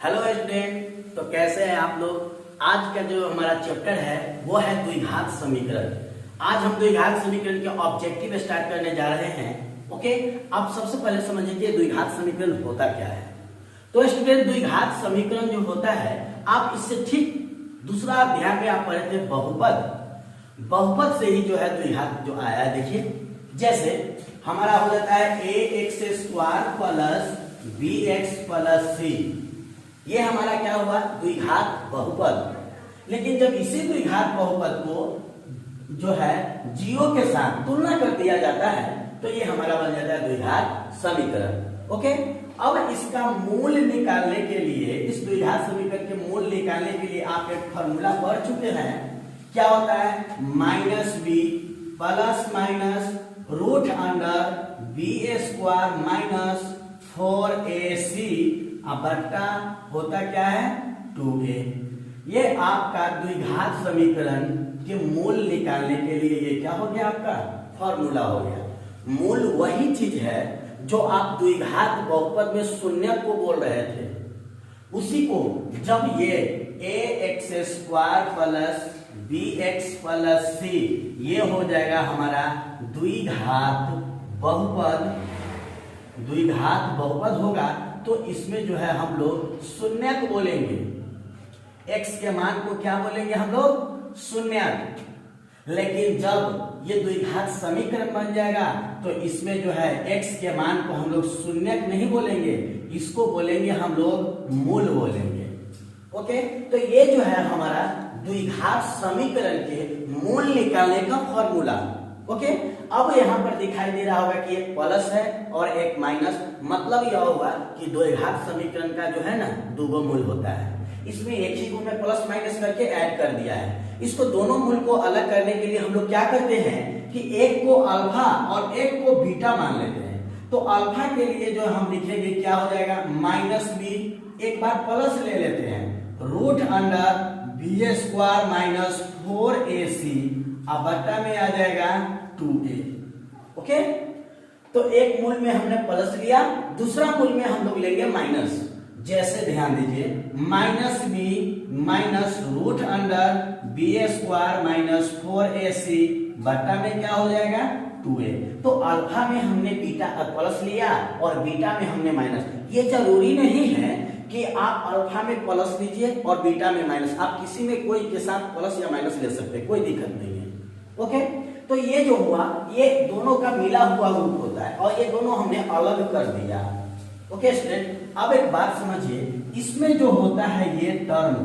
Hello student, तो कैसे हैं आप लोग। आज का जो हमारा चैप्टर है वो है द्विघात समीकरण। आज हम द्विघात समीकरण के ऑब्जेक्टिव स्टार्ट करने जा रहे हैं। ओके, आप सबसे पहले समझिए कि द्विघात समीकरण होता क्या है। तो स्टूडेंट, द्विघात समीकरण जो होता है, आप इससे ठीक दूसरा अध्याय में आप पढ़े थे बहुपद। बहुपद से ही जो है द्विघात जो आया है, देखिए जैसे हमारा हो जाता है a x square plus b x plus c. ये हमारा क्या हुआ, द्विघात बहुपद। लेकिन जब इसी द्विघात बहुपद को जो है जीरो के साथ तुलना कर दिया जाता है तो ये हमारा बन जाता है द्विघात समीकरण। ओके, अब इसका मूल निकालने के लिए, इस द्विघात समीकरण के मूल निकालने के लिए आप एक फॉर्मूला पढ़ चुके हैं। क्या होता है, minus B plus minus root under B square minus 4ac बट्टा होता क्या है 2a। ये आपका द्विघात समीकरण के मूल निकालने के लिए ये क्या हो गया, आपका फॉर्मूला हो गया। मूल वही चीज है जो आप द्विघात बहुपद में शून्य को बोल रहे थे, उसी को जब ये a x square plus b x plus c ये हो जाएगा हमारा द्विघात बहुपद। द्विघात बहुपद होगा तो इसमें जो है हम लोग शून्य को बोलेंगे, x के मान को क्या बोलेंगे हम लोग, शून्य। लेकिन जब ये द्विघात समीकरण बन जाएगा तो इसमें जो है x के मान को हम लोग शून्य नहीं बोलेंगे, इसको बोलेंगे हम लोग मूल बोलेंगे। ओके, तो ये जो है हमारा द्विघात समीकरण के मूल निकालने का फॉर्मूला। ओके, अब यहाँ पर दिखाई दे रहा होगा कि एक प्लस है और एक माइनस, मतलब यह होगा कि द्विघात समीकरण का जो है ना दो मूल होता है। इसमें एक ही को मैं प्लस माइनस करके ऐड कर दिया है। इसको दोनों मूल को अलग करने के लिए हम लोग क्या करते हैं कि एक को अल्फा और एक को बीटा मान लेते हैं। तो अल्फा के लिए जो हम लिखेंगे क्या हो जाएगा, माइनस बी, एक बार प्लस ले लेते हैं, root under B square minus 4ac अब बट्टा में आ जाएगा 2a। ओके, तो एक मूल में हमने प्लस लिया, दूसरा मूल में हम लोग लेंगे माइनस। जैसे ध्यान दीजिए, minus B minus root under B square minus 4ac बट्टा में क्या हो जाएगा 2a। तो अल्फा में हमने बीटा प्लस लिया और बीटा में हमने माइनस। ये जरूरी नहीं है कि आप अल्फा में प्लस लीजिए और बीटा में माइनस, आप किसी में कोई के साथ प्लस या माइनस ले सकते हैं, कोई दिक्कत नहीं है। ओके, तो ये जो हुआ ये दोनों का मिला हुआ रूप होता है और ये दोनों हमने अलग कर दिया। ओके स्टूडेंट, अब एक बात समझिए, इसमें जो होता है ये टर्म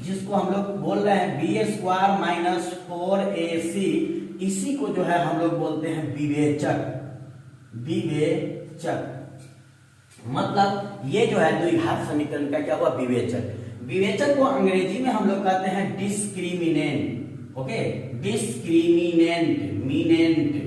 जिसको हम लोग बोल रहे हैं बी स्क्वायर माइनस 4ac, इसी को जो है हम लोग बोलते हैं विवेचक। विवेचक मतलब ये जो है द्विघात समीकरण का क्या हुआ, विवेचक। विवेचक को अंग्रेजी में हम लोग कहते हैं डिस्क्रिमिनेंट। ओके, डिस्क्रिमिनेंट मिनेंट,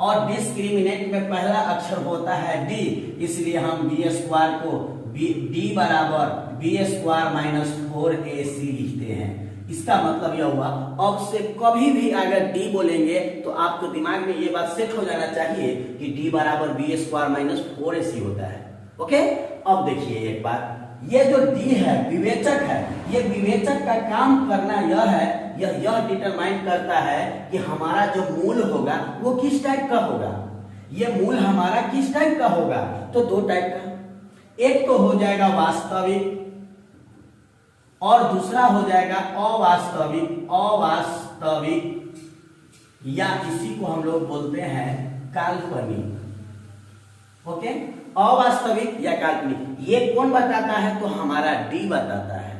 और डिस्क्रिमिनेंट में पहला अक्षर होता है डी, इसलिए हम बी स्क्वायर को डी बराबर बी स्क्वायर माइनस 4ac लिखते हैं। इसका मतलब यह हुआ, अब से कभी भी अगर डी बोलेंगे तो आपको दिमाग में ये बात सेट हो जाना चाहिए कि डी बराबर बी स्क्वायर माइनस 4ac होता है। ओके, अब देखिए एक बात, ये जो डी है विवेचक है, ये विवेचक का काम करना यह है, यह डिटरमाइन करता है कि हमारा जो मूल होगा वो किस टाइप का होगा। ये मूल हमारा किस टाइप का होगा, तो दो टाइप का, एक तो हो जाएगा वास्तविक और दूसरा हो जाएगा अवास्तविक। अवास्तविक या इसी को हम लोग बोलते हैं काल्पनिक। ओके, अवास्तविक या काल्पनिक, ये कौन बताता है, तो हमारा डी बताता है।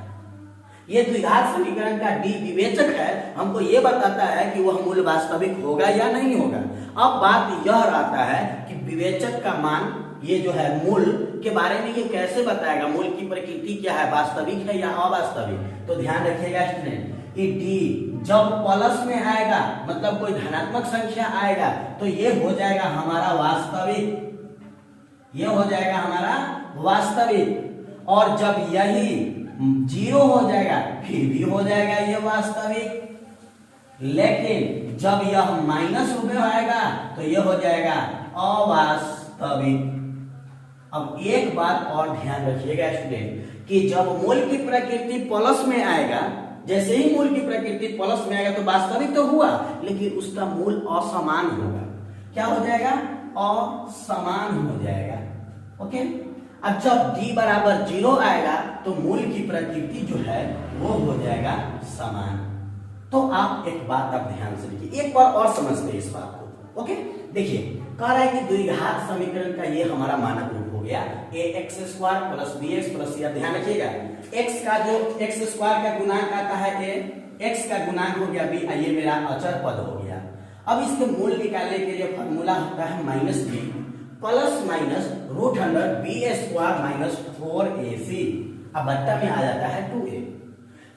ये द्विघात समीकरण का डी विवेचक है, हमको ये बताता है कि वह मूल वास्तविक होगा या नहीं होगा। अब बात यह रहता है कि विवेचक का मान, ये जो है मूल के बारे में ये कैसे बताएगा, मूल की प्रकृति क्या है, वास्तविक है या अवास्तविक। तो ध्यान रखिएगा स्टूडेंट कि डी जब प्लस में आएगा, मतलब कोई धनात्मक संख्या आएगा, तो ये हो जाएगा हमारा वास्तविक, ये हो जाएगा हमारा वास्तविक। और जब यही जीरो हो जाएगा फिर भी हो जाएगा ये वास्तविक। लेकिन जब यह माइनस में आएगा तो यह हो जाएगा अवास्तविक। अब एक बात और ध्यान रखिएगा स्टूडेंट कि जब मूल की प्रकृति प्लस में आएगा, जैसे ही मूल की प्रकृति प्लस में आएगा तो वास्तविक तो हुआ लेकिन उसका मूल असमान होगा। क्या हो जाएगा? असमान हो जाएगा। ओके, अब जब d बराबर 0 आएगा तो मूल की प्रकृति जो है वो हो जाएगा समान। तो आप एक बात आप ध्यान से देखिए, एक बार और समझते हैं इस बात को। ओके, देखिए कह रहा है कि द्विघात समीकरण का ये हमारा मानक रूप हो गया ax square plus bx plus c। ध्यान रखिएगा x का जो x स्क्वायर का गुणांक आता है a, x का गुणांक हो गया b, ये मेरा अचर पद हो गया। अब इसके मूल निकालने के लिए फॉर्मूला होता है minus b plus minus root under B square minus 4ac, अब बट्टा में आ जाता है 2a।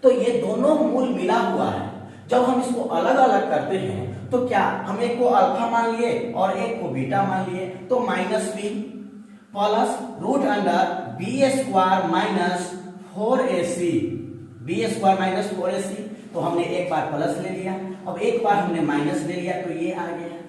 तो ये दोनों मूल मिला हुआ है। जब हम इसको अलग अलग करते हैं तो क्या हम एक को अल्फा मान लिए और एक को बीटा मान लिए, तो minus B plus root under B square minus 4ac, B square minus 4ac। तो हमने एक बार प्लस ले लिया, अब एक बार हमने माइनस ले लिया तो ये आ गया।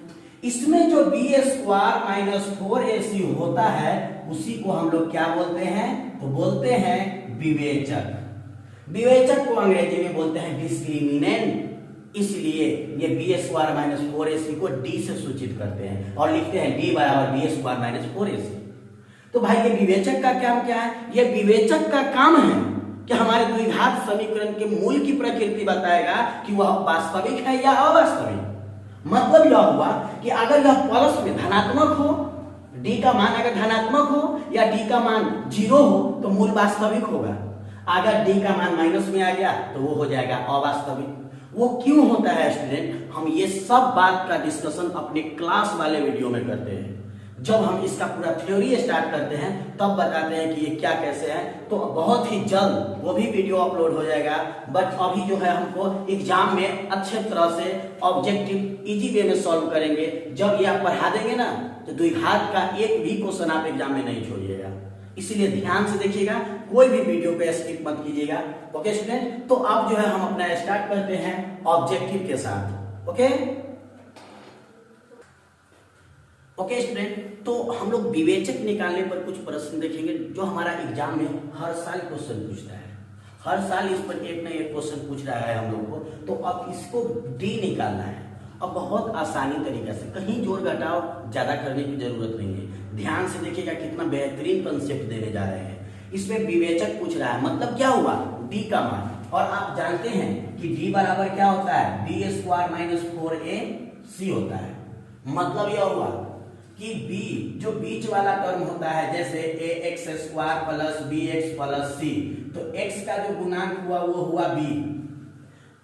इसमें जो बी स्क्वायर माइनस 4ac होता है उसी को हम लोग क्या बोलते हैं? तो बोलते हैं विवेचक। विवेचक को अंग्रेजी में बोलते हैं डिस्क्रिमिनेंट। इसलिए ये बी स्क्वायर माइनस 4ac को d से सूचित करते हैं और लिखते हैं d बराबर बी स्क्वायर माइनस 4ac। तो भाई ये विवेचक का काम क्या है? ये विवेचक का काम है कि हमारे द्विघात समीकरण के मूल की प्रकृति बताएगा कि वह वास्तविक है या अवास्तविक। मतलब यह हुआ कि अगर यह प्लस में धनात्मक हो, d का मान अगर धनात्मक हो या d का मान 0 हो तो मूल वास्तविक होगा। अगर d का मान माइनस में आ गया तो वो हो जाएगा अवास्तविक। वो क्यों होता है स्टूडेंट? हम ये सब बात का डिस्कशन अपने क्लास वाले वीडियो में करते हैं। जब हम इसका पूरा थ्योरी स्टार्ट करते हैं तब बताते हैं कि ये क्या कैसे है। तो बहुत ही जल्द वो भी वीडियो अपलोड हो जाएगा। बट अभी जो है हमको एग्जाम में अच्छे तरह से ऑब्जेक्टिव इजी वे में सॉल्व करेंगे। जब ये आप पढ़ा देंगे ना तो द्विघात का एक भी क्वेश्चन आप एग्जाम में नहीं छोड़िएगा। इसीलिए ध्यान से देखिएगा, कोई भी वीडियो को स्किप मत कीजिएगा। ओके स्टूडेंट, तो अब जो है हम अपना स्टार्ट करते हैं ऑब्जेक्टिव के साथ। ओके ओके स्टूडेंट, तो हम लोग विवेचक निकालने पर कुछ प्रश्न देखेंगे जो हमारा एग्जाम में हर साल क्वेश्चन पूछता है। हर साल इस पर एक ना एक क्वेश्चन पूछ रहा है हम लोग को। तो अब इसको डी निकालना है। अब बहुत आसानी तरीके से, कहीं जोड़ घटाव ज्यादा करने की जरूरत नहीं है। ध्यान से देखिएगा कितना बेहतरीन कंसेप्ट देने जा रहे हैं। इसमें विवेचक पूछ रहा है, मतलब क्या हुआ? डी का मान। और आप जानते हैं कि डी बराबर क्या होता है? बी स्क्वायर माइनस 4ac होता है। मतलब यह हुआ कि b जो बीच वाला टर्म होता है, जैसे ax square plus bx plus c, तो x का जो गुणांक हुआ वो हुआ b।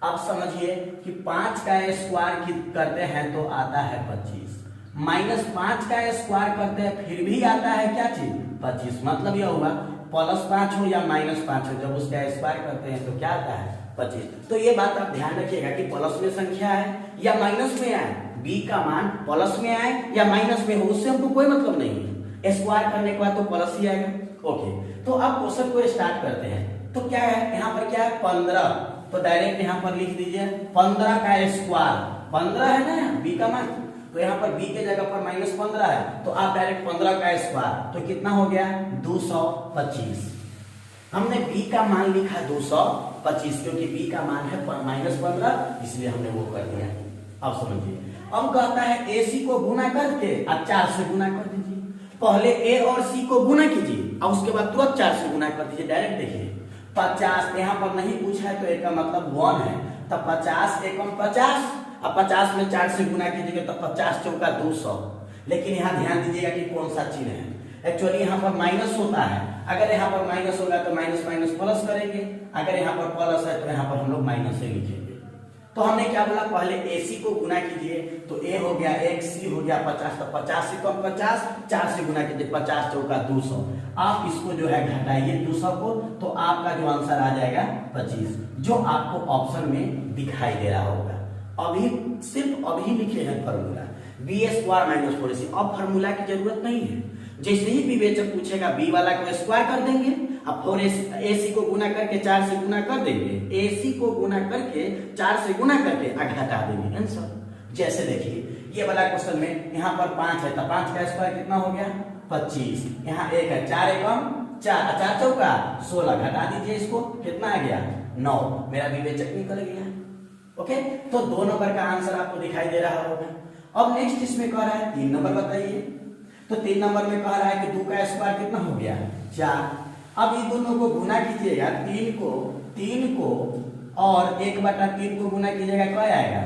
अब समझिए कि 5 का स्क्वायर करते हैं तो आता है 25, माइनस 5 का स्क्वायर करते हैं फिर भी आता है क्या चीज? 25। मतलब यह हुआ प्लस 5 हो या माइनस 5 हो, जब उसका स्क्वायर करते हैं तो क्या आता है? 25। तो ये बात आप ध्यान रखिएगा कि प्लस में संख्या है या माइनस में आए, b का मान प्लस में आए या माइनस में हो, उससे हमको कोई मतलब नहीं है। स्क्वायर करने के बाद तो प्लस ही आएगा। ओके, तो अब क्वेश्चन को स्टार्ट करते हैं। तो क्या है यहाँ पर? क्या है? 15। तो डायरेक्ट यहाँ पर लिख दीजिए 15 का स्क्वायर। 15 है ना b का मान, तो यहाँ पर b के जगह पर माइनस 15 है, तो आप डायरेक्ट 15 का स्क्वायर, तो कितना हो गया? 225। हमने b का मान लिखा 225 क्योंकि b का मान है माइनस 15, इसलिए हमने वो कर दिया। अब समझिए, अब कहता है ac को गुना करके अब 4 से गुना कर दीजिए। पहले a और c को गुना कीजिए और उसके बाद तुरंत 4 से गुना कर दीजिए। डायरेक्ट देखिए 50 यहाँ पर नहीं पूछा है तो एक का मतलब 1 है, तब 50 एकम 50, अब 50 में 4 से गुना कीजिएगा तो 50 चौका 200। लेकिन यहाँ ध्यान दीजिएगा कि कौन सा चिन्ह है। एक्चुअली यहाँ पर माइनस होता है, अगर यहाँ पर माइनस होगा तो माइनस माइनस प्लस करेंगे, अगर यहाँ पर प्लस है तो यहाँ पर हम लोग माइनस से लिखेंगे। तो हमने क्या बोला? पहले AC को गुना कीजिए, तो A हो गया 1, C हो गया 50, तो 50 से कम 50, 4 से गुना कीजिए, 50 चौका 200। आप इसको जो है घटाइए 200 को, तो आपका जो आंसर आ जाएगा 25, जो आपको ऑप्शन में दिखाई दे रहा होगा। अभी सिर्फ अभी लिखे हैं formula B square minus 4ac। अब फॉर्मूला की जरूरत नहीं है। जैसे ही विवेचक पूछेगा b वाला को स्क्वायर कर देंगे, अब 4ac को गुना करके 4 से गुना कर देंगे, ac को गुना करके 4 से गुना करके घटा देंगे आंसर। जैसे देखिए ये वाला क्वेश्चन में यहाँ पर 5 है, तो 5 का स्क्वायर कितना हो गया? 25, यहाँ 1 है, 4 एकम 4, 4 चौका 16, घटा दीजिए इसको, कितना आ गया 9, मेरा विवेचक निकल गया। ओके, तो 2 नंबर का आंसर आपको दिखाई दे रहा होगा। अब नेक्स्ट इसमें कह रहा है 3 नंबर बताइए, तो 3 नंबर में कह रहा है कि 2 का स्क्वायर कितना हो गया 4। अब ये दोनों को गुना कीजिएगा, 3 को और 1/3 को गुना कीजिएगा, क्या आएगा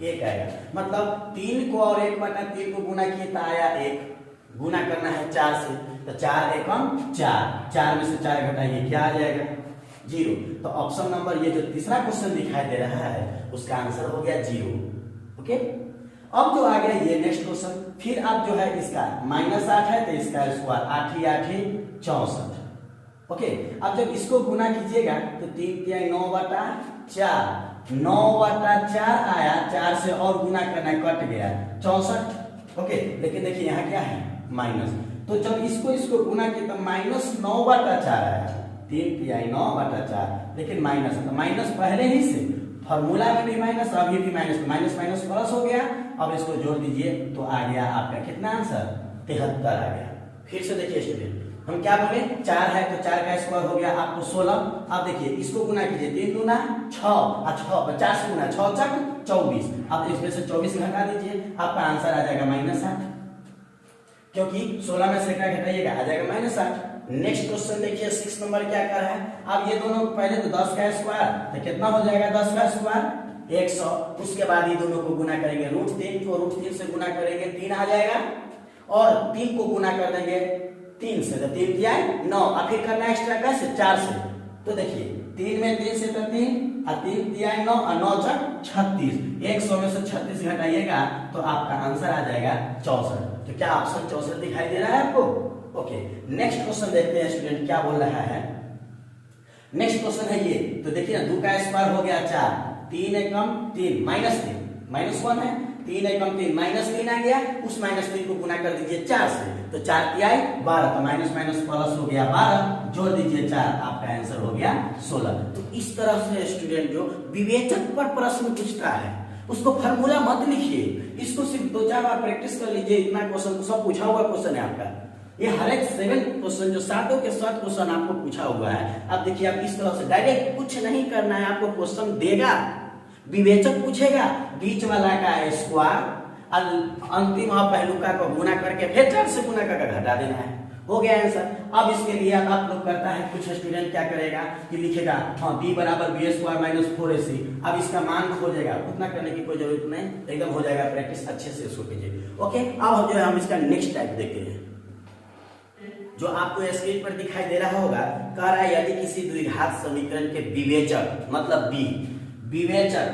1 आएगा। मतलब 3 को और 1/3 को गुना किए तो आया 1, गुना करना है 4 से, तो 4 एकम 4, 4 में से 4 घटाइए क्या आ जाएगा 0। तो ऑप्शन नंबर ये जो तीसरा क्वेश्चन दिखाई दे रहा है उसका आंसर हो गया 0। ओके, अब जो आ गया ये नेक्स्ट क्वेश्चन, फिर आप जो है इसका -8 है तो इसका स्क्वायर 8 ही 8 ही 64। ओके, अब जब इसको गुना कीजिएगा तो 3 तिहाई 9/4, 9/4 आया, 4 से और गुना करना कट गया 64। ओके, लेकिन देखिए यहाँ क्या है माइनस, तो जब इसको गुना किया तो -9/4 आया, 3 तिहाई 9/4, लेकिन माइनस तो माइनस पहले ही से फॉर्मूला में भी माइनस, अभी भी माइनस, माइनस माइनस प्लस हो गया। अब इसको जोड़ दीजिए तो आ गया आपका कितना आंसर 73 आ गया। फिर से देखिए स्टूडेंट, हम क्या बोले 4 है तो 4 का स्क्वायर हो गया आपको 16। अब देखिए इसको गुना कीजिए, 3 दूना 6 और 4 से गुना 6 चक 24। अब इसमें से 24 घटा दीजिए, आपका आंसर आ जाएगा -8, क्योंकि 16 में से क्या घटाइएगा आ जाएगा -8। नेक्स्ट क्वेश्चन देखिए 6 नंबर क्या कर रहा है। अब ये दोनों पहले तो 10 का स्क्वायर तो कितना हो जाएगा 10 का स्क्वायर 100, उसके बाद ये दोनों को गुना करेंगे, √3 को √3 से गुना करेंगे 3 आ जाएगा, और 3 को गुना कर देंगे 3 से, तो 3 तिहाई 9, और फिर करना एक्स्ट्रा कैसे 4 से। तो देखिए 3 में 3 से तो 3 और 3 तिहाई 9 और 9 चक 36, 100 में से 36 घटाइएगा तो आपका आंसर आ जाएगा 64। तो क्या ऑप्शन 64 दिखाई दे रहा है आपको। ओके, नेक्स्ट क्वेश्चन देखते हैं स्टूडेंट क्या बोल रहा है। नेक्स्ट क्वेश्चन है ये, तो देखिए ना 2 का स्क्वायर हो गया 4, 3 एकम 3 -3 -1 है, 3 एकम 3 -3 आ गया, उस -3 को गुना कर दीजिए 4 से, तो 4 तिहाई 12, तो माइनस माइनस प्लस हो गया 12, जोड़ दीजिए 4, आपका आंसर हो गया 16। तो इस तरह से स्टूडेंट जो विवेचक पर प्रश्न पूछता है उसको फॉर्मूला मत लिखिए, इसको सिर्फ 2-4 बार प्रैक्टिस कर लीजिए। इतना क्वेश्चन सब पूछा हुआ क्वेश्चन है आपका, ये हर एक 7 क्वेश्चन जो 7 के 7 क्वेश्चन आपको पूछा हुआ है। अब देखिए आप इस तरह से डायरेक्ट कुछ नहीं करना है, आपको क्वेश्चन देगा, विवेचक पूछेगा, बीच वाला का स्क्वायर, अंतिम और पहलुका को गुना करके फिर 4 से गुना करके घटा देना है, हो गया आंसर। अब इसके लिए आप लोग करता है, कुछ स्टूडेंट क्या करेगा कि लिखेगा हाँ b बराबर b² - 4ac, अब इसका मान खोजेगा, उतना करने की कोई जरूरत नहीं, एकदम हो जाएगा, प्रैक्टिस अच्छे से इसको कीजिए। ओके, अब जो है हम इसका नेक्स्ट टाइप देखते हैं जो आपको स्क्रीन पर दिखाई दे रहा होगा। कह रहा है यदि किसी द्विघात समीकरण के विवेचक मतलब b, विवेचक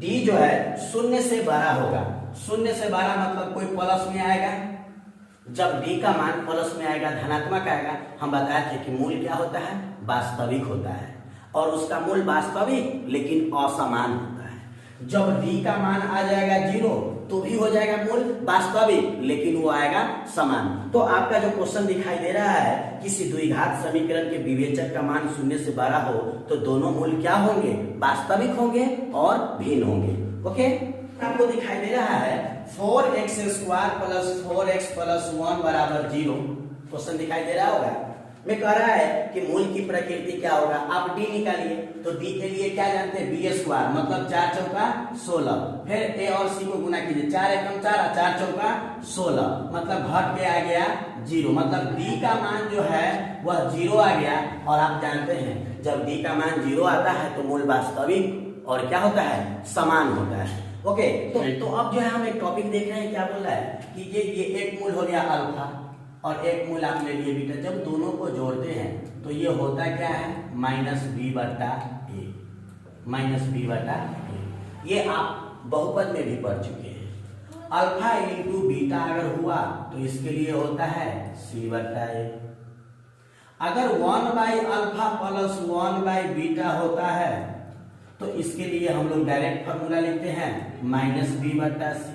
d जो है 0 से बड़ा होगा, 0 से बड़ा मतलब कोई प्लस में आएगा, जब d का मान प्लस में आएगा धनात्मक आएगा, हम बताए थे कि मूल क्या होता है वास्तविक होता है, और उसका मूल वास्तविक लेकिन असमान होता है। जब d का मान आ जाएगा 0 तो भी हो जाएगा मूल वास्तविक लेकिन वो आएगा समान। तो आपका जो क्वेश्चन दिखाई दे रहा है, किसी द्विघात समीकरण के विवेचक का मान 0 से बड़ा हो तो दोनों मूल क्या होंगे वास्तविक होंगे और भिन्न होंगे। ओके, आपको दिखाई दे रहा है 4x² + 4x + 1 = 0, क्वेश्चन दिखाई दे रहा होगा। मैं कह रहा है कि मूल की प्रकृति क्या होगा, आप d निकालिए, तो d के लिए क्या जानते हैं b² मतलब 4 चौका 16, फिर a और c को गुना कीजिए, 4 एकम 4 और 4 चौका 16, मतलब घट के आ गया 0, मतलब d का मान जो है वह 0 आ गया। और आप जानते हैं जब d का मान 0 आता है तो मूल वास्तविक और क्या होता है समान होता है। ओके, तो अब जो है हम एक टॉपिक देख रहे हैं, क्या बोल रहा है कि ये एक मूल हो गया अल्फा और एक मूल आप ले लिए बीटा, जब दोनों को जोड़ते हैं तो ये होता क्या है -b/a, ये आप बहुपद में भी पढ़ चुके हैं। अल्फा इंटू बीटा अगर हुआ तो इसके लिए होता है c/a। अगर 1/α + 1/बीटा होता है तो इसके लिए हम लोग डायरेक्ट फॉर्मूला लिखते हैं -b/c।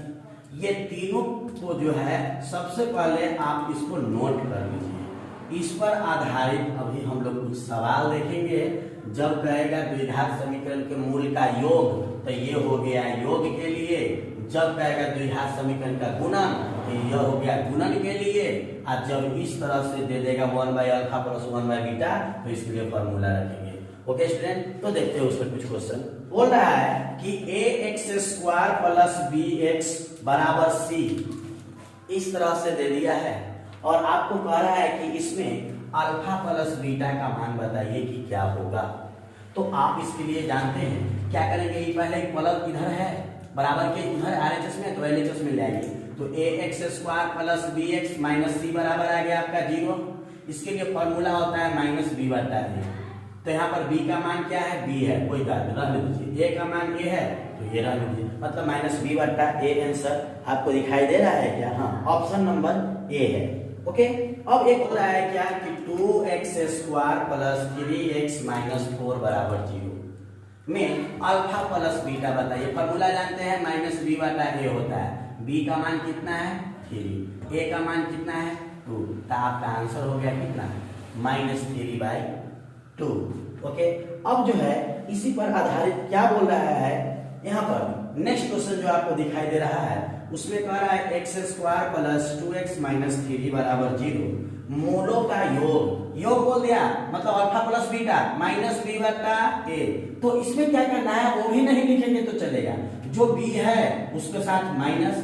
ये तीनों को जो है सबसे पहले आप इसको नोट कर लीजिए, इस पर आधारित अभी हम लोग कुछ सवाल देखेंगे। जब कहेगा द्विघात समीकरण के मूल का योग तो ये हो गया योग के लिए, जब कहेगा द्विघात समीकरण का गुणन तो यह हो गया गुणन के लिए। और जब इस तरह से दे देगा 1/अल्फा प्लस 1/बीटा तो इसके लिए फॉर्मूला रखेंगे। ओके स्टूडेंट, तो देखते हैं उसमें कुछ क्वेश्चन। बोल रहा है कि ax² प्लस bx बराबर c, इस तरह से दे दिया है और आपको कह रहा है कि इसमें अल्फा प्लस बीटा का मान बताइए कि क्या होगा। तो आप इसके लिए जानते हैं क्या करेंगे, ये पहले एक प्लस इधर है बराबर के उधर RHS में तो LHS में ले आएंगे। तो ax² plus bx minus c बराबर आ गया आपका 0। इसके लिए फॉर्मूला होता है माइनस b बटा a। तो यहाँ पर b का मान क्या है, b है, कोई बात नहीं रहने दीजिए। a का मान a है तो ये रहने दीजिए, मतलब माइनस b बटा a आंसर आपको दिखाई दे रहा है क्या? हाँ, ऑप्शन नंबर a है। ओके, अब एक हो रहा है क्या कि 2x² प्लस 3x माइनस 4 बराबर 0 में अल्फा प्लस बीटा बताइए। फॉर्मूला जानते हैं माइनस b बटा a होता है। b का मान कितना है 3, a का मान कितना है 2, तो आपका आंसर हो गया कितना -3/2। ओके, अब जो है इसी पर आधारित क्या बोल रहा है यहाँ पर नेक्स्ट क्वेश्चन जो आपको दिखाई दे रहा है उसमें कह रहा है x² प्लस 2x माइनस 3 बराबर 0, मूलों का योग बोल दिया, मतलब alpha plus beta minus b बटा a। तो इसमें क्या करना है वो भी नहीं लिखेंगे तो चलेगा, जो b है उसके साथ माइनस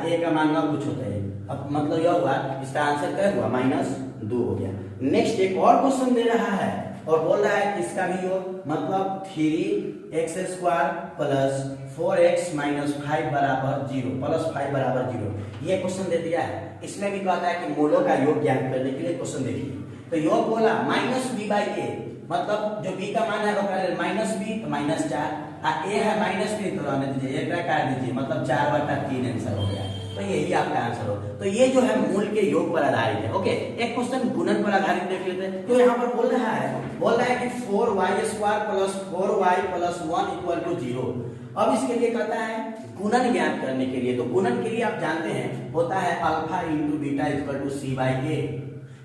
a का मान ना कुछ होता है। अब मतलब यह हुआ इसका आंसर क्या हुआ -2 हो गया। नेक्स्ट एक और क्वेश्चन दे रहा है और बोल रहा है कि इसका भी योग मतलब 3x² प्लस 4x माइनस 5 बराबर 0 प्लस 5 बराबर 0, ये क्वेश्चन दे दिया है। इसमें भी कहता है कि मूलों का योग ज्ञात करने के लिए क्वेश्चन देखिए। तो योग बोला -b/a, मतलब जो b का मान है वो -b तो -4, a है -b तो रहने दीजिए, एक काट दीजिए, मतलब 4/3 आंसर हो गया। तो यही आपका आंसर हो। तो ये जो है मूल के योग पर आधारित है। ओके, एक क्वेश्चन गुणन पर आधारित देख लेते हैं। तो यहाँ पर बोल रहा है कि 4y² प्लस 4y प्लस 1 = 0। अब इसके लिए कहता है गुणन ज्ञात करने के लिए। तो गुणन के लिए आप जानते हैं होता है alpha into beta = c/a।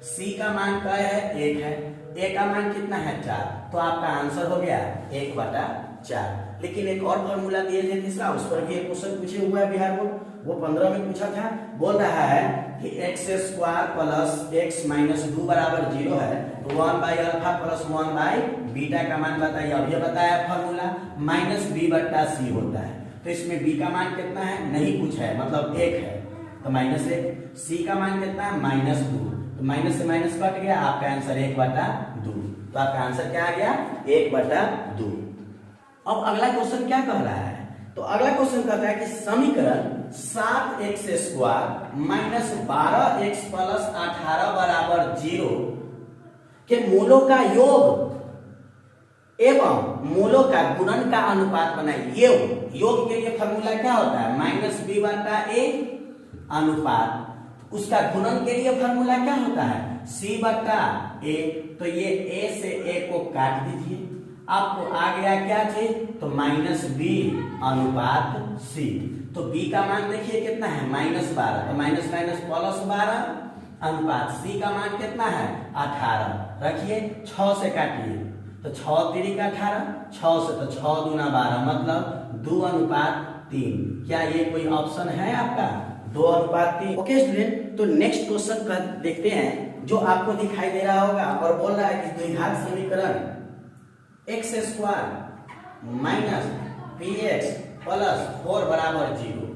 c का मान क्या है 1 है, a का मान कितना है 4, तो आपका आंसर हो गया 1/4। लेकिन एक और फॉर्मूला दिए थे तीसरा, उस पर भी एक क्वेश्चन पूछे हुआ है बिहार बोर्ड, वो 15 में पूछा था। बोल रहा है कि x² प्लस x माइनस 2 बराबर 0 है, तो 1/अल्फा प्लस 1/बीटा का मान बताइए। अब ये बताया फॉर्मूला -b बटा c होता है। तो इसमें b का मान कितना है नहीं कुछ है, मतलब 1 है तो -1। c का मान कितना है -2, तो माइनस से माइनस कट गया, आपका आंसर 1/2। तो आपका आंसर क्या आ गया 1/2। अब अगला क्वेश्चन क्या कह रहा है, तो अगला क्वेश्चन कहता है कि समीकरण 7x² माइनस 12x प्लस 18 बराबर 0 के मूलों का योग एवं मूलों का गुणन का अनुपात बनाइए। योग के लिए फॉर्मूला क्या होता है -b बटा a अनुपात, उसका गुणन के लिए फॉर्मूला क्या होता है c बटा a। तो ये a से a को काट दीजिए, आपको आ गया क्या चीज, तो -b अनुपात c। तो b का मान देखिए कितना है -12, तो माइनस प्लस 12 अनुपात c का मान कितना है 18। रखिए 6 से काटिए, तो 6 3 का 18, 6 से तो 6 दूना 12, मतलब 2:3। क्या ये कोई ऑप्शन है आपका 2:3? ओके स्टूडेंट, तो नेक्स्ट क्वेश्चन का देखते हैं जो आपको दिखाई दे रहा होगा और बोल रहा है कि द्विघात समीकरण x² माइनस px प्लस 4 बराबर 0।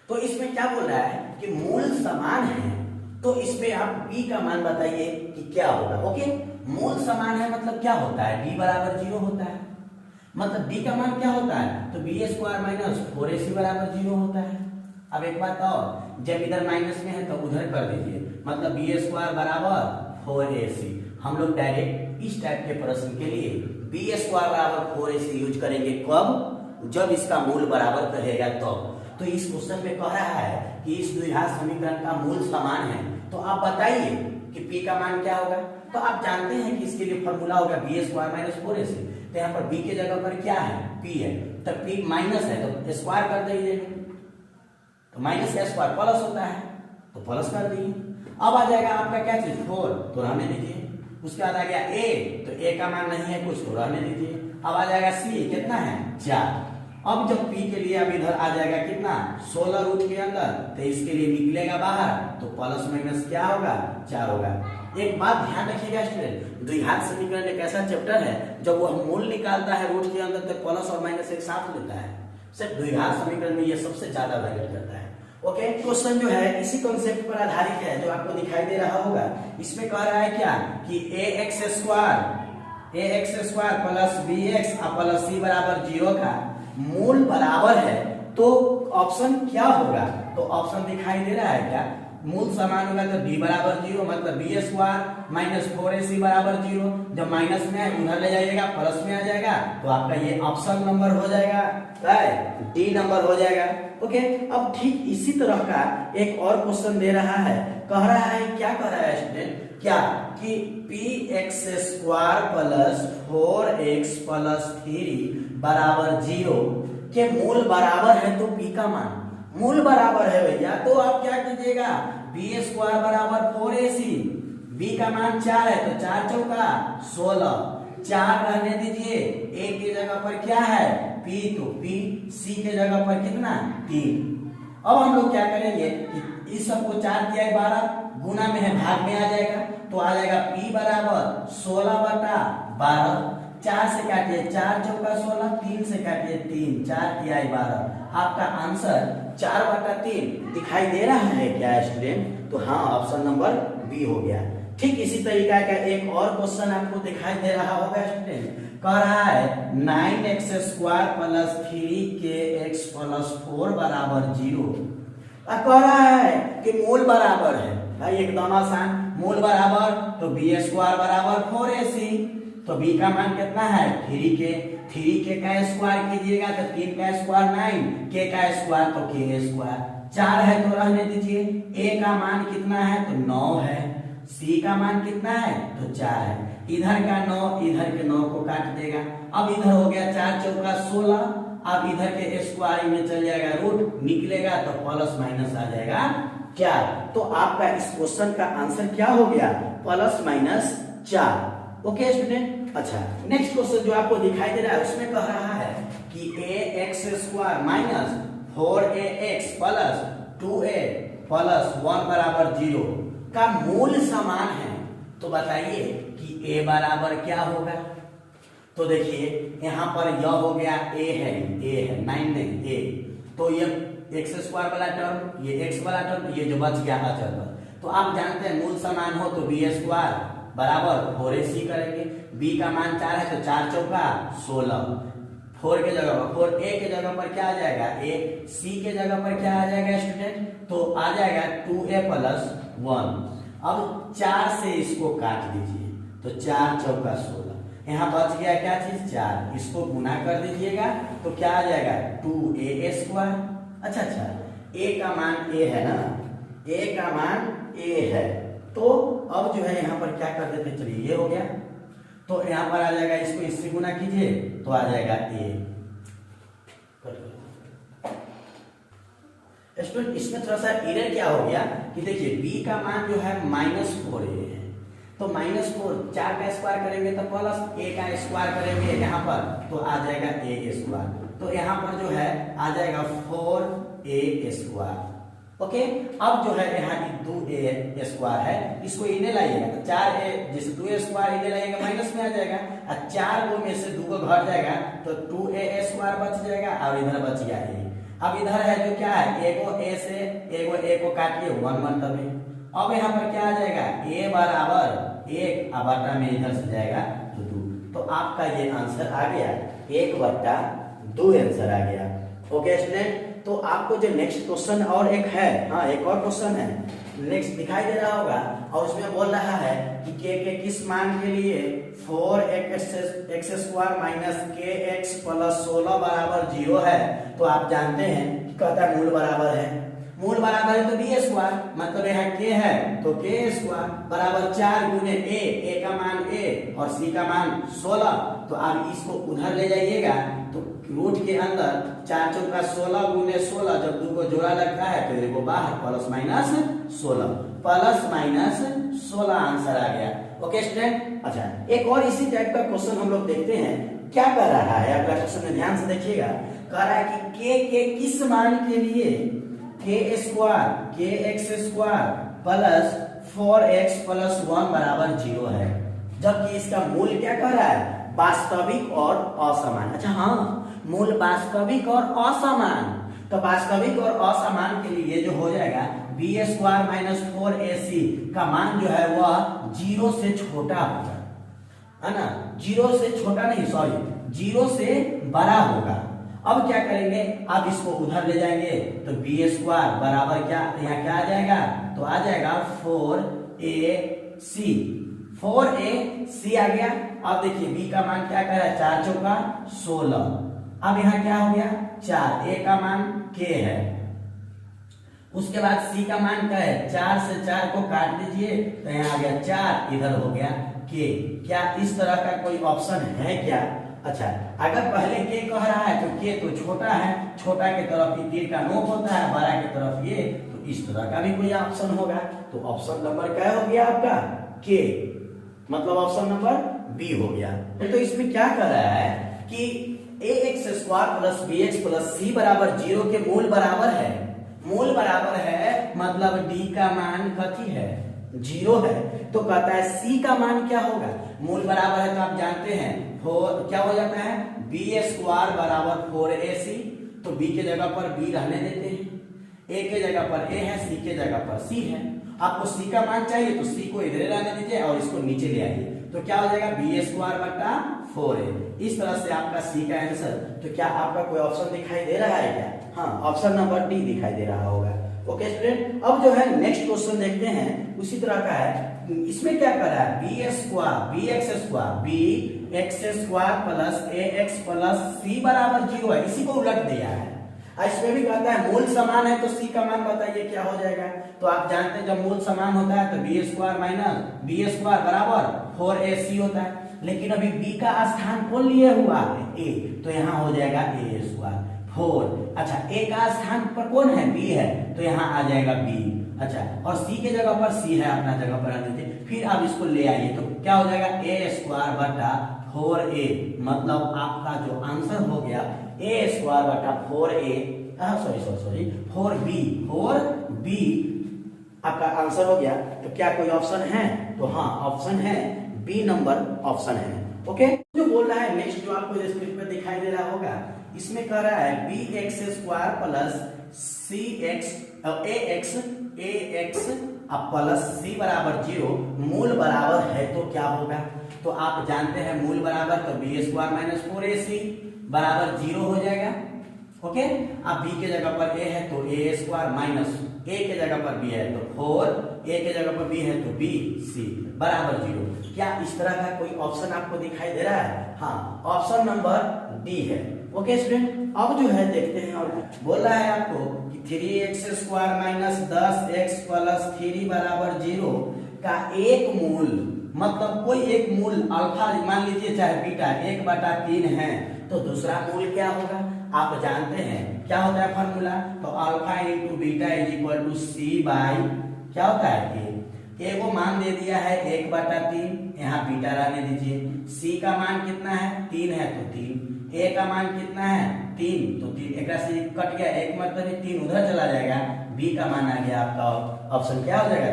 तो इसमें क्या बोल रहा है कि मूल समान है, तो इसमें आप b का मान बताइए कि क्या होगा। ओके, मूल समान है मतलब क्या होता है b बराबर 0 होता है, मतलब b का मान क्या होता है, तो b² माइनस 4ac बराबर 0 होता है। अब एक बात और, जब इधर माइनस में है तो उधर कर दीजिए, मतलब b² बराबर 4ac। हम लोग डायरेक्ट इस टाइप के प्रश्न के लिए b² बराबर 4ac यूज करेंगे कब, जब इसका मूल बराबर कहेगा तब। तो इस क्वेश्चन में कह रहा है कि इस द्विघात समीकरण का मूल समान है, तो आप बताइए कि p का मान क्या होगा। तो आप जानते हैं कि इसके लिए फॉर्मूला होगा b² माइनस 4ac। तो यहाँ पर b के जगह पर क्या है p है, तो p माइनस है तो स्क्वायर कर दीजिए, तो माइनस का स्क्वायर प्लस होता है तो प्लस कर दीजिए। अब आ जाएगा आपका क्या चीज 4, तो रहने दीजिए। उसके बाद आ गया a, तो a का मान नहीं है कुछ तो रहने दीजिए। अब आ जाएगा c कितना है 4, अब जब p के लिए अब इधर आ जाएगा कितना 16 रूट के अंदर, तो इसके लिए निकलेगा बाहर, तो प्लस माइनस क्या होगा 4 होगा। एक बात ध्यान रखिएगा स्टूडेंट, द्विघात समीकरण एक ऐसा चैप्टर है जब वो मूल निकालता है रूट के अंदर तो प्लस और माइनस एक साथ लेता है। सिर्फ द्विघात समीकरण में ये सबसे ज्यादा वैल्यू करता है। ओके, क्वेश्चन जो है इसी कॉन्सेप्ट पर आधारित है जो आपको दिखाई दे रहा होगा। इसमें कह रहा है क्या कि ax square plus bx plus c बराबर 0 का मूल बराबर है, तो ऑप्शन क्या होगा? तो ऑप्शन दिखाई दे रहा है क्या, मूल समान होगा तो b बराबर 0, मतलब b स्क्वायर माइनस 4ac बराबर 0। जब माइनस में उधर ले जाइएगा प्लस में आ जाएगा, तो आपका ये ऑप्शन नंबर हो जाएगा, डी नंबर हो जाएगा। ओके, अब ठीक इसी तरह का एक और क्वेश्चन दे रहा है, कह रहा है क्या कह रहा है स्टूडेंट, क्या कि px square plus 4x plus 3 बराबर 0 के मूल बराबर है, तो p का मान मूल बराबर है भैया, तो आप क्या कीजिएगा, b स्क्वायर बराबर 4ac, b का मान 4 है तो 4 चौका 16, 4 रहने दीजिए, a की जगह पर क्या है p, तो p, c के जगह पर कितना 3। अब हम लोग क्या करेंगे कि इस सबको 4 किया 12, गुना में है भाग में आ जाएगा, तो आ जाएगा p बराबर 16/12, 4 से काटिए 4 चौका 16, 3 से काटिए 3, 4 किया 12, आपका आंसर 4/3 दिखाई दे रहा है क्या स्टूडेंट? तो हाँ, ऑप्शन नंबर बी हो गया। ठीक इसी तरीका का एक और क्वेश्चन आपको दिखाई दे रहा होगा स्टूडेंट, कह रहा है 9x square plus 3kx plus 4 बराबर 0। कह रहा है कि मूल बराबर है, भाई एकदम आसान, मूल बराबर तो b स्क्वायर बराबर 4ac, तो b का मान कितना है 3k का स्क्वायर कीजिएगा तो 3 का स्क्वायर 9, k का स्क्वायर तो k स्क्वायर, 4 है तो रहने दीजिए, a का मान कितना है तो 9 है, c का मान कितना है तो 4 है, इधर का 9 इधर के 9 को काट देगा, अब इधर हो गया 4 चौका 16, अब इधर के स्क्वायर में चल जाएगा रूट, निकलेगा तो प्लस माइनस आ जाएगा क्या, तो आपका इस क्वेश्चन का आंसर क्या हो गया, प्लस माइनस 4। ओके स्टूडेंट, अच्छा नेक्स्ट क्वेश्चन जो आपको दिखाई दे रहा है उसमें कह रहा है कि ax square minus 4ax plus 2a plus 1 बराबर 0 का मूल समान है, तो बताइए कि a बराबर क्या होगा। तो देखिए यहाँ पर यह हो गया a है 9 नहीं a, तो ये x स्क्वायर वाला टर्म, ये x वाला टर्म, ये जो बच गया अचर, तो आप जानते हैं मूल समान हो तो b स्क्वायर बराबर 4ac करेंगे, b का मान 4 है तो 4 चौका 16, 4 के जगह पर 4a के जगह पर क्या आ जाएगा a, c के जगह पर क्या आ जाएगा स्टूडेंट, तो आ जाएगा 2a प्लस 1। अब 4 से इसको काट दीजिए तो 4 चौका 16, यहाँ बच गया क्या चीज 4, इसको गुना कर दीजिएगा तो क्या आ जाएगा 2a स्क्वायर। अच्छा, a का मान a है ना, a का मान a है, तो अब जो है यहाँ पर क्या कर देते, चलिए ये हो गया, तो यहाँ पर आ जाएगा, इसको इससे गुना कीजिए तो आ जाएगा a। स्टूडेंट इसमें थोड़ा सा एरर क्या हो गया कि देखिए b का मान जो है -4a है, तो -4 4 का स्क्वायर करेंगे तो प्लस a का स्क्वायर करेंगे यहाँ पर तो आ जाएगा a स्क्वायर, तो यहाँ पर जो है आ जाएगा 4a स्क्वायर। ओके, अब जो है यहाँ 2a स्क्वायर है, इसको इन्हें लाइएगा तो 4a, जैसे 2a स्क्वायर इन्हें लाइएगा माइनस में आ जाएगा, और 4 को में से 2 को घट जाएगा तो 2a स्क्वायर बच जाएगा, और इधर बच गया a। अब इधर है जो क्या है, एगो a से एगो a को काटिए 1 1 तब, अब यहाँ पर क्या आ जाएगा a बराबर 1, अब बटा में इधर से जाएगा तो 2, तो आपका ये आंसर आ गया 1/2 आंसर आ गया। ओके स्टूडेंट, तो आपको जो नेक्स्ट क्वेश्चन और एक है, हाँ एक और क्वेश्चन है नेक्स्ट दिखाई दे रहा होगा, और उसमें बोल रहा है कि के किस मान के लिए 4x square minus kx plus 16 बराबर 0 है, तो आप जानते हैं कि कहता है मूल बराबर है, मूल बराबर है तो b स्क्वायर, मतलब यहाँ k है तो k स्क्वायर बराबर 4 गुने a का मान a और c का मान 16, तो आप इसको उधर ले जाइएगा तो रूट के अंदर 4 चौका 16 गुने 16, जब 2 को जोड़ा लगता है तो देखो बाहर प्लस माइनस 16 आंसर आ गया। ओके स्टूडेंट, अच्छा एक और इसी टाइप का क्वेश्चन हम लोग देखते हैं, क्या कर रहा है अगला क्वेश्चन में ध्यान से देखिएगा, कह रहा है कि के किस मान के लिए के स्क्वायर के x square plus 4x plus 1 बराबर 0 है, जबकि इसका मूल क्या कह रहा है, वास्तविक और असमान। अच्छा हाँ, मूल वास्तविक और असमान, तो वास्तविक और असमान के लिए जो हो जाएगा बी स्क्वायर माइनस 4ac का मान जो है वह 0 से छोटा होगा, है ना, 0 से छोटा नहीं, सॉरी 0 से बड़ा होगा। अब क्या करेंगे, अब इसको उधर ले जाएंगे तो बी स्क्वायर बराबर क्या, यहाँ क्या आ जाएगा, तो आ जाएगा 4ac, 4ac आ गया। अब देखिए b का मान क्या कर रहा है, 4 चौका 16। अब यहाँ क्या हो गया 4, a का मान k है, उसके बाद c का मान क्या है, 4 से 4 को काट दीजिए तो यहाँ आ गया 4, इधर हो गया k। क्या इस तरह का कोई ऑप्शन है क्या? अच्छा, अगर पहले k कह रहा है तो k तो छोटा है, छोटा के तरफ ही तीर का नोक होता है, बड़ा के तरफ ये, तो इस तरह का भी कोई ऑप्शन होगा। तो ऑप्शन नंबर क्या हो गया आपका, k, मतलब ऑप्शन नंबर बी हो गया। तो इसमें क्या कर रहा है कि ax square plus bx plus c बराबर 0 के मूल बराबर है, मूल बराबर है मतलब d का मान कथी है, 0 है। तो कहता है c का मान क्या होगा, मूल बराबर है तो आप जानते हैं क्या हो जाता है, b स्क्वायर बराबर 4ac, तो b के जगह पर b रहने देते हैं, a के जगह पर a है, c के जगह पर c है। आपको c का मान चाहिए तो c को इधर रहने दीजिए और इसको नीचे ले आइए, तो क्या हो जाएगा b स्क्वायर बटा 4a। इस तरह से आपका c का आंसर। तो क्या आपका कोई ऑप्शन दिखाई दे रहा है क्या? हाँ, ऑप्शन नंबर डी दिखाई दे रहा होगा। ओके स्टूडेंट, अब जो है नेक्स्ट क्वेश्चन देखते हैं, उसी तरह का है। इसमें क्या कर रहा है, b square b x square plus a x plus c बराबर 0 है, इसी को उलट दिया है। इसमें भी कहता है मूल समान है तो सी का मान बताइए क्या हो जाएगा। तो आप जानते हैं जब मूल समान होता है तो B square minus B square बराबर 4ac होता है, लेकिन अभी b का स्थान कौन लिए हुआ है, a, तो यहाँ हो जाएगा a स्क्वायर 4। अच्छा, a का स्थान पर कौन है, b है, तो यहाँ आ जाएगा b। अच्छा, और c के जगह पर c है, अपना जगह पर रख दीजिए। फिर आप इसको ले आइए तो क्या हो जाएगा, a स्क्वायर बटा 4a, मतलब आपका जो आंसर हो गया a स्क्वायर बटा 4a, सॉरी 4b आपका आंसर हो गया। तो क्या कोई ऑप्शन है, तो हाँ ऑप्शन है, बी नंबर ऑप्शन है। ओके, जो बोल रहा है नेक्स्ट, जो आपको स्क्रीन पर दिखाई दे रहा होगा, इसमें कह रहा है बी एक्स स्क्वायर प्लस सी एक्स ए एक्स प्लस सी बराबर 0 मूल बराबर है तो क्या होगा। तो आप जानते हैं मूल बराबर तो बी स्क्वायर माइनस 4ac बराबर 0 हो जाएगा। ओके, अब b के जगह पर a है तो a स्क्वायर माइनस a के जगह पर b है तो 4, a के जगह पर b है तो bc बराबर 0। क्या इस तरह का कोई ऑप्शन आपको दिखाई दे रहा है? हाँ, ऑप्शन नंबर डी है। ओके स्टूडेंट, अब जो है देखते हैं, और बोल रहा है आपको कि 3x square minus 10x plus 3 बराबर 0 का एक मूल, मतलब कोई एक मूल अल्फा मान लीजिए चाहे बीटा 1/3 है, तो दूसरा मूल क्या होगा आप जानते हैं, क्या होता है फॉर्मूला, तो alpha into beta is equal to C by क्या होता है ए को मान दे दिया है 1/3, यहाँ बीटा रहने दीजिए। सी का मान कितना है, 3 है तो 3, ए का मान कितना है 3, तो 3 एक से कट गया, एक मतलब 3 उधर चला जाएगा, बी का मान आ गया आपका ऑप्शन क्या हो जाएगा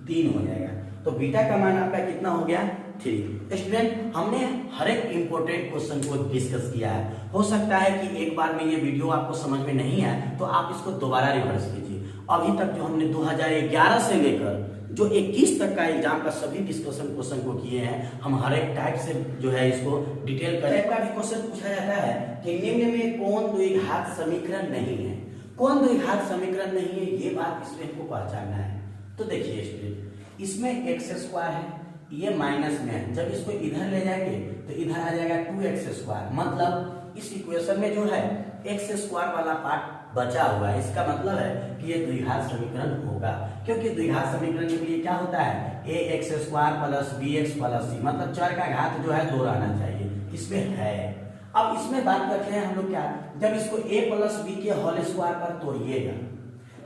3 हो जाएगा। तो बीटा का मान आपका कितना हो गया 3। स्टूडेंट, हमने हर एक इंपॉर्टेंट क्वेश्चन को डिस्कस किया है। हो सकता है कि एक बार में ये वीडियो आपको समझ में नहीं आए तो आप इसको दोबारा रिवर्स कीजिए। अभी तक जो हमने 2011 से लेकर जो 21 तक का एग्जाम का सभी डिस्कशन क्वेश्चन को किए हैं, हम हर एक टाइप से जो है इसको डिटेल करें। का भी क्वेश्चन पूछा जाता है कि निम्न में कौन द्विघात समीकरण नहीं है, कौन द्विघात समीकरण नहीं है, ये बात इसमें हमको पहचानना है। तो देखिए स्टूडेंट, इसमें एक्स स्क्वायर है, ये माइनस में है, जब इसको इधर ले जाएंगे तो इधर आ जाएगा 2x स्क्वायर, मतलब इस इक्वेशन में जो है एक्स स्क्वायर वाला पार्ट बचा हुआ है। इसका मतलब है कि ये द्विघात समीकरण होगा, क्योंकि द्विघात समीकरण के लिए क्या होता है a x square plus b x plus c, मतलब चर का घात जो है 2 रहना चाहिए, इसमें है। अब इसमें बात करते हैं हम लोग क्या, जब इसको a प्लस बी के होल स्क्वायर पर तोड़िएगा,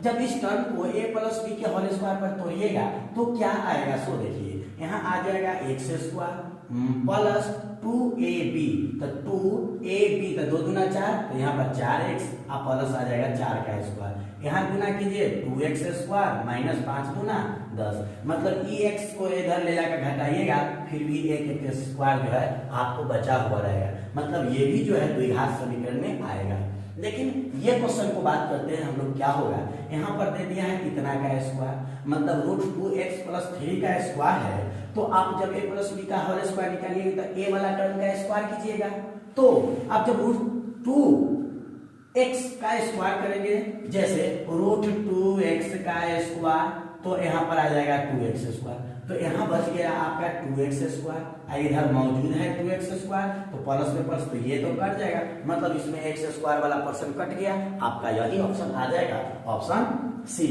जब इस टर्म को a प्लस बी के होल स्क्वायर पर तोड़िएगा तो क्या आएगा, सो देखिए यहाँ आ जाएगा एक्स स्क्वायर प्लस 2ab, तो 2ab तो 2 दूना 4, तो यहाँ पर 4x अब प्लस आ जाएगा 4 का स्क्वायर, यहाँ गुना कीजिए 2x स्क्वायर माइनस 5 दूना 10, मतलब ex को इधर ले जाकर घटाइएगा फिर भी एक स्क्वायर जो है आपको बचा हुआ रहेगा, मतलब ये भी जो है द्विघात समीकरण में आएगा। लेकिन ये क्वेश्चन को बात करते हैं हम लोग, क्या होगा, यहाँ पर दे दिया है इतना का स्क्वायर, मतलब रूट 2x प्लस 3 का स्क्वायर है, तो आप जब a प्लस b का होल स्क्वायर निकालिएगा तो a वाला टर्म का स्क्वायर कीजिएगा, तो आप जब रूट 2x का स्क्वायर करेंगे, जैसे रूट 2x का स्क्वायर, तो यहाँ पर आ जाएगा 2x स्क्वायर, तो यहाँ बच गया आपका 2x स्क्वायर, इधर मौजूद है 2x स्क्वायर, तो प्लस में प्लस तो ये तो कट जाएगा, मतलब इसमें x स्क्वायर वाला पर्सन कट गया, आपका यही ऑप्शन आ जाएगा, ऑप्शन सी।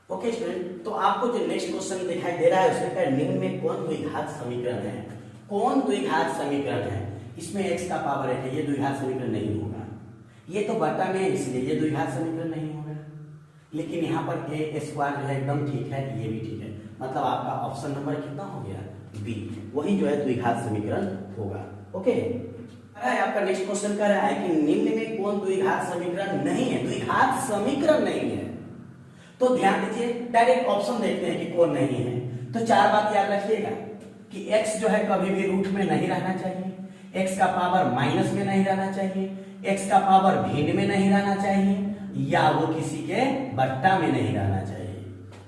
ओके स्टूडेंट, तो आपको जो नेक्स्ट क्वेश्चन दिखाई दे रहा है उसमें निम्न में कौन द्विघात समीकरण है, कौन द्विघात समीकरण है, इसमें x का पावर है, ये द्विघात समीकरण नहीं होगा, ये तो बटा में इसलिए ये द्विघात समीकरण नहीं होगा, लेकिन यहाँ पर a स्क्वायर जो है एकदम ठीक है, ये भी ठीक है, मतलब आपका ऑप्शन नंबर कितना हो गया, बी, वही जो है द्विघात समीकरण होगा। ओके, आपका नेक्स्ट क्वेश्चन कह रहा है कि निम्न में कौन द्विघात समीकरण नहीं है, द्विघात समीकरण नहीं है, तो ध्यान दीजिए डायरेक्ट ऑप्शन देखते हैं कि कौन नहीं है, तो 4 बात याद रखिएगा कि x जो है कभी भी रूट में नहीं रहना चाहिए, x का पावर माइनस में नहीं रहना चाहिए, x का पावर भिन्न में नहीं रहना चाहिए, या वो किसी के बट्टा में नहीं रहना चाहिए।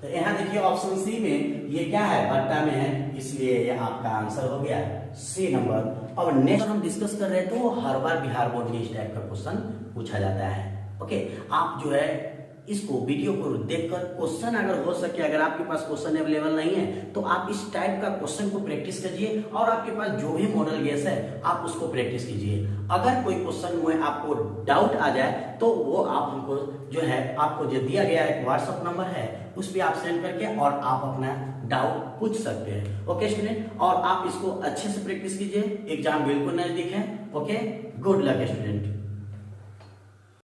तो यहाँ देखिए ऑप्शन सी में ये क्या है, बट्टा में है, इसलिए ये आपका आंसर हो गया सी नंबर। और नेक्स्ट हम डिस्कस कर रहे हैं, तो हर बार बिहार बोर्ड में इस टाइप का क्वेश्चन पूछा जाता है। ओके, आप जो है इसको वीडियो को देखकर क्वेश्चन अगर हो सके, अगर आपके पास क्वेश्चन अवेलेबल नहीं है तो आप इस टाइप का क्वेश्चन को प्रैक्टिस कीजिए, और आपके पास जो भी मॉडल गैस है आप उसको प्रैक्टिस कीजिए। अगर कोई क्वेश्चन में आपको डाउट आ जाए तो वो आप हमको जो है, आपको जो दिया गया एक व्हाट्सएप नंबर है उस पर आप सेंड करके और आप अपना डाउट पूछ सकते हैं। ओके स्टूडेंट, और आप इसको अच्छे से प्रैक्टिस कीजिए, एग्जाम बिल्कुल नजदीक है। Okay, good luck student.